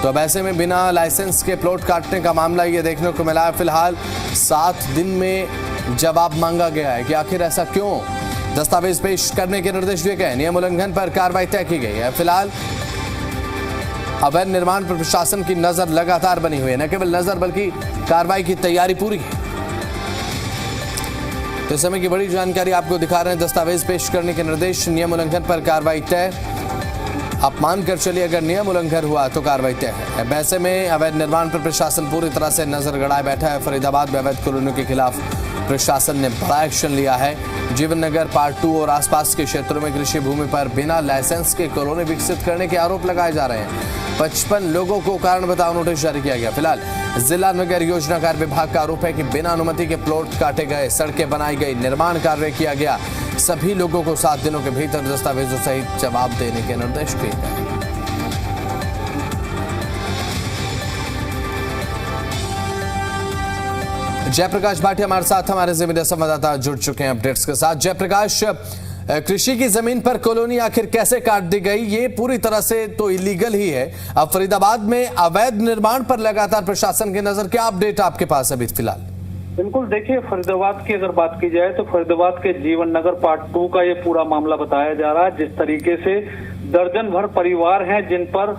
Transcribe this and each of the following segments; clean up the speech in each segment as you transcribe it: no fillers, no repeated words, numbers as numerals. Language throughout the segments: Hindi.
तो अब ऐसे में बिना लाइसेंस के प्लॉट काटने का मामला ये देखने को मिला है। फिलहाल 7 दिन में जवाब मांगा गया है कि आखिर ऐसा क्यों। दस्तावेज पेश करने के निर्देश दिए गए, नियम उल्लंघन पर कार्रवाई तय की गई है। फिलहाल अवैध निर्माण पर प्रशासन की नजर लगातार बनी हुई है। न केवल नजर बल्कि कार्रवाई की तैयारी पूरी है। तो इस समय की बड़ी जानकारी आपको दिखा रहे हैं। दस्तावेज पेश करने के निर्देश, नियम उल्लंघन पर कार्रवाई तय। आप मान कर चलिए अगर नियम उल्लंघन हुआ तो कार्रवाई तय है। वैसे में अवैध निर्माण पर प्रशासन पूरी तरह से नजर गड़ाए बैठा है। फरीदाबाद में अवैध कॉलोनियों के खिलाफ प्रशासन ने बड़ा एक्शन लिया है। जीवन नगर पार्ट 2 और आसपास के क्षेत्रों में कृषि भूमि पर बिना लाइसेंस के कॉलोनी विकसित करने के आरोप लगाए जा रहे हैं। 55 लोगों को कारण बताओ नोटिस जारी किया गया। फिलहाल जिला नगर योजनाकार विभाग का आरोप है कि बिना अनुमति के प्लॉट काटे गए, सड़कें बनाई गई, निर्माण कार्य किया गया। सभी लोगों को 7 दिनों के भीतर दस्तावेजों सहित जवाब देने के निर्देश दिए गए। जयप्रकाश भाटिया हमारे साथ, हमारे मीडिया संवाददाता जुड़ चुके हैं अपडेट्स के साथ। जयप्रकाश, कृषि की जमीन पर कॉलोनी आखिर कैसे काट दी गई? ये पूरी तरह से तो इलीगल ही है। अब फरीदाबाद में अवैध निर्माण पर लगातार प्रशासन की नजर, क्या अपडेट आपके पास अभी फिलहाल? बिल्कुल, देखिए फरीदाबाद की अगर बात की जाए तो फरीदाबाद के जीवन नगर पार्ट 2 का ये पूरा मामला बताया जा रहा है। जिस तरीके से दर्जन भर परिवार हैं जिन पर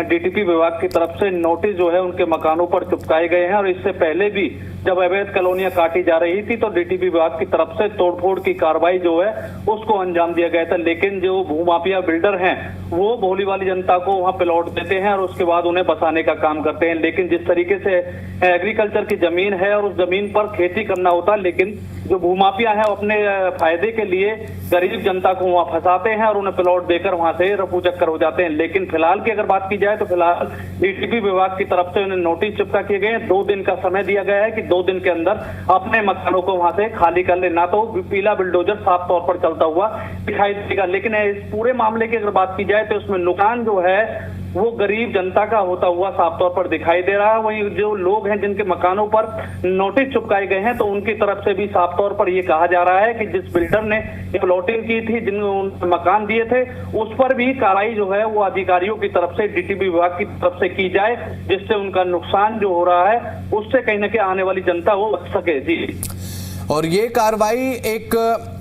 डीटीपी विभाग की तरफ से नोटिस जो है उनके मकानों पर चिपकाए गए हैं, और इससे पहले भी जब अवैध कॉलोनियां काटी जा रही थी तो डीटीपी विभाग की तरफ से तोड़फोड़ की कार्रवाई जो है उसको अंजाम दिया गया था। लेकिन जो भूमाफिया बिल्डर हैं वो भोली वाली जनता को वहां प्लॉट देते हैं और उसके बाद उन्हें बसाने का काम करते हैं। लेकिन जिस तरीके से एग्रीकल्चर की जमीन है और उस जमीन पर खेती करना होता है, लेकिन जो भूमाफिया है अपने फायदे के लिए गरीब जनता को वहां फंसाते हैं और उन्हें प्लॉट देकर वहां से रफू चक्कर हो जाते हैं। लेकिन फिलहाल की अगर बात की जाए तो फिलहाल डीटीपी विभाग की तरफ से उन्हें नोटिस चिपका किए गए हैं। 2 दिन का समय दिया गया है कि 2 दिन के अंदर अपने मकानों को वहां से खाली कर लेना, तो पीला बुलडोजर साफ तौर पर चलता हुआ दिखाई देगा। लेकिन इस पूरे मामले की अगर बात की जाए तो उसमें नुकसान जो है वो गरीब जनता का होता हुआ साफ तौर पर दिखाई दे रहा है। वहीं जो लोग हैं जिनके मकानों पर नोटिस चिपकाए गए हैं तो उनकी तरफ से भी साफ तौर पर ये कहा जा रहा है कि जिस बिल्डर ने प्लॉटिंग की थी, जिन मकान दिए थे, उस पर भी कार्रवाई जो है वो अधिकारियों की तरफ से डीटीपी विभाग की तरफ से की जाए, जिससे उनका नुकसान जो हो रहा है उससे कहीं ना कहीं आने वाली जनता वो बच सके। जी, और ये कार्रवाई एक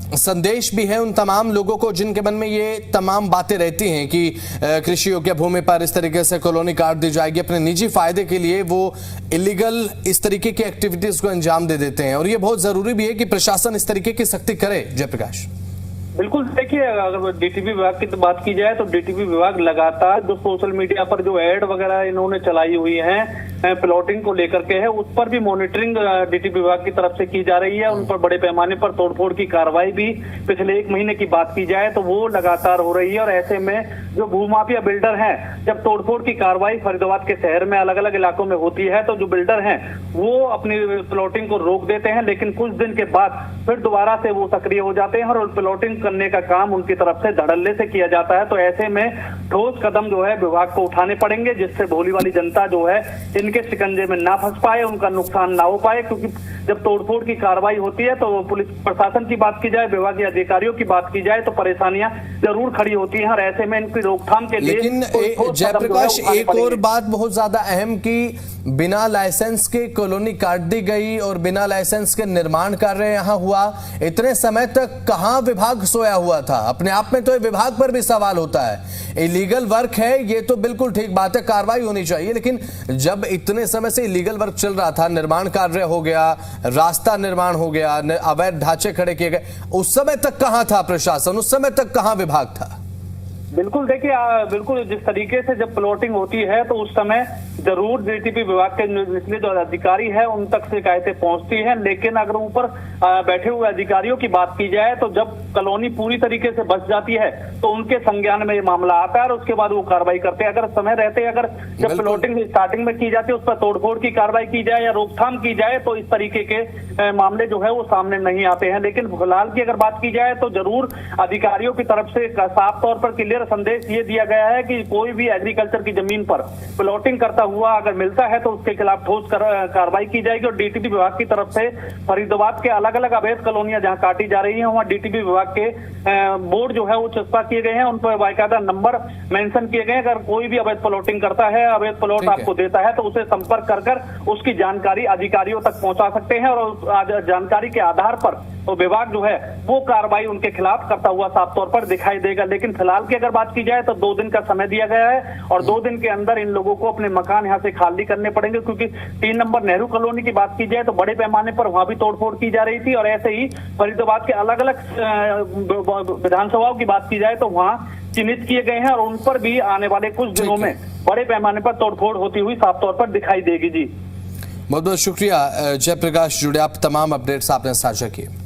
संदेश भी है उन तमाम लोगों को जिनके मन में ये तमाम बातें रहती हैं कि कृषि योग्य भूमि पर इस तरीके से कॉलोनी काट दी जाएगी। अपने निजी फायदे के लिए वो इलीगल इस तरीके की एक्टिविटीज को अंजाम दे देते हैं, और ये बहुत जरूरी भी है कि प्रशासन इस तरीके की सख्ती करे। जयप्रकाश, बिल्कुल, देखिए अगर डीटीपी विभाग की बात की जाए तो डीटीपी विभाग लगातार जो सोशल मीडिया पर जो एड वगैरह इन्होंने चलाई हुई है प्लॉटिंग को लेकर के है, उस पर भी मॉनिटरिंग डीटीपी विभाग की तरफ से की जा रही है। उन पर बड़े पैमाने पर तोड़फोड़ की कार्रवाई भी पिछले 1 महीने की बात की जाए तो वो लगातार हो रही है। और ऐसे में जो भूमाफिया बिल्डर हैं, जब तोड़फोड़ की कार्रवाई फरीदाबाद के शहर में अलग अलग इलाकों में होती है तो जो बिल्डर हैं वो अपनी प्लॉटिंग को रोक देते हैं, लेकिन कुछ दिन के बाद फिर दोबारा से वो सक्रिय हो जाते हैं और प्लॉटिंग करने का काम उनकी तरफ से धड़ल्ले से किया जाता है। तो ऐसे में ठोस कदम जो है विभाग को उठाने पड़ेंगे, जिससे भोली वाली जनता जो है इनके शिकंजे में ना फंस पाए, उनका नुकसान ना हो पाए। क्योंकि जब तोड़फोड़ की कार्रवाई होती है तो पुलिस प्रशासन की बात की जाए, विभागीय अधिकारियों की बात की जाए तो परेशानियां जरूर खड़ी होती हैं, और ऐसे में इनकी रोकथाम के लिए। लेकिन जयप्रकाश, एक और बात बहुत ज्यादा अहम कि बिना लाइसेंस के कॉलोनी काट दी गई और बिना लाइसेंस के निर्माण कार्य यहाँ हुआ। इतने समय तक कहाँ विभाग सोया हुआ था? अपने आप में तो विभाग पर भी सवाल होता है। इलीगल वर्क है ये तो बिल्कुल ठीक बात है, कार्रवाई होनी चाहिए, लेकिन जब इतने समय से इलीगल वर्क चल रहा था, निर्माण कार्य हो गया, रास्ता निर्माण हो गया, अवैध ढांचे खड़े किए गए, उस समय तक कहाँ था प्रशासन? उस समय तक कहाँ विभाग था? बिल्कुल, देखिए बिल्कुल जिस तरीके से जब प्लॉटिंग होती है तो उस समय जरूर डीटीपी विभाग के निचले जो अधिकारी है उन तक शिकायतें पहुंचती हैं। लेकिन अगर ऊपर बैठे हुए अधिकारियों की बात की जाए तो जब कॉलोनी पूरी तरीके से बच जाती है तो उनके संज्ञान में ये मामला आता है और उसके बाद वो कार्रवाई करते हैं। अगर समय रहते अगर जब प्लॉटिंग स्टार्टिंग में की जाती है उस पर तोड़फोड़ की कार्रवाई की जाए या रोकथाम की जाए तो इस तरीके के मामले जो है वो सामने नहीं आते हैं। लेकिन फिलहाल की अगर बात की जाए तो जरूर अधिकारियों की तरफ से साफ तौर पर क्लियर क्लियर संदेश ये दिया गया है कि कोई भी एग्रीकल्चर की जमीन पर प्लॉटिंग करता हुआ अगर मिलता है तो उसके खिलाफ ठोस कार्रवाई की जाएगी। और डीटीपी विभाग की तरफ से फरीदाबाद के अलग अलग अवैध कॉलोनियां जहां काटी जा रही हैं वहां डीटीपी विभाग के बोर्ड जो है वो चस्पा किए गए हैं, उन पर बाकायदा नंबर मेंशन किए गए। अगर कोई भी अवैध प्लॉटिंग करता है, अवैध प्लॉट आपको देता है तो उसे संपर्क कर उसकी जानकारी अधिकारियों तक पहुंचा सकते हैं और जानकारी के आधार पर तो विभाग जो है वो कार्रवाई उनके खिलाफ करता हुआ साफ तौर पर दिखाई देगा। लेकिन फिलहाल की अगर बात की जाए तो 2 दिन का समय दिया गया है और 2 दिन के अंदर इन लोगों को अपने मकान यहाँ से खाली करने पड़ेंगे, क्योंकि 3 नंबर नेहरू कॉलोनी की बात की जाए तो बड़े पैमाने पर वहां भी तोड़फोड़ की जा रही थी और ऐसे ही फरीदाबाद के अलग अलग विधानसभाओं की बात की जाए तो वहां चिन्हित किए गए हैं और उन पर भी आने वाले कुछ दिनों में बड़े पैमाने पर तोड़फोड़ होती हुई साफ तौर पर दिखाई देगी। जी बहुत बहुत शुक्रिया जयप्रकाश, जुड़े आप तमाम अपडेट्स आपने साझा किए।